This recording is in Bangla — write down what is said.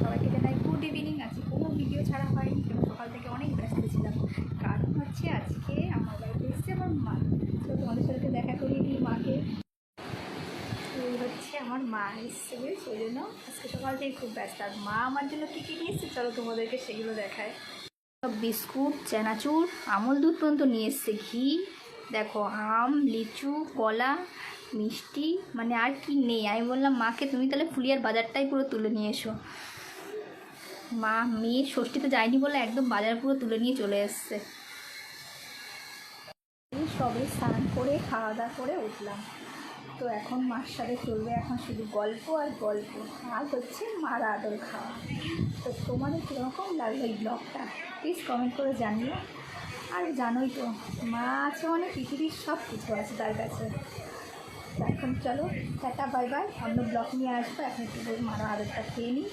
সবাইকে জানাই গুড ইভিনিং। আজকে কোনো ভিডিও ছাড়া হয়নি, কারণ সকাল থেকে অনেক ব্যস্ত ছিলাম। কারণ হচ্ছে আজকে আমার বাড়িতে এসেছে আমার মা। তো তোমাদের সাথে দেখা করিয়ে দিই মাকে। এই হচ্ছে আমার মা এসছে, সেই জন্য আজকে সকাল থেকে খুব ব্যস্ত। আর মা আমার জন্য কী কী নিয়ে এসছে চলো তোমাদেরকে সেগুলো দেখায়। সব বিস্কুট, চানাচুর, আমল দুধ পর্যন্ত নিয়ে এসছে, ঘি, দেখো আম, লিচু, কলা, মিষ্টি, মানে আর কি নেই। আমি বললাম মাকে তুমি তাহলে ফুলিয়ার বাজারটাই পুরো তুলে নিয়ে এসো। মা মেয়ে ষষ্ঠীতে যায়নি বলে একদম বাজার পুরো তুলে নিয়ে চলে এসছে। এই সবে স্নান করে খাওয়া দাওয়া করে উঠলাম। তো এখন মার সাথে চলবে এখন শুধু গল্প আর গল্প, আর হচ্ছে মার আদর খাওয়া। তো তোমাদের কীরকম লাগলো এই ব্লগটা প্লিজ কমেন্ট করে জানিও। আর জানোই তো মা আছে মানে পৃথিবীর সব কিছু আছে তার কাছে। তো এখন চলো টাটা বাই বাই, অন্য ব্লগ নিয়ে আসবো। এখন একটু মার আদরটা খেয়ে নিই।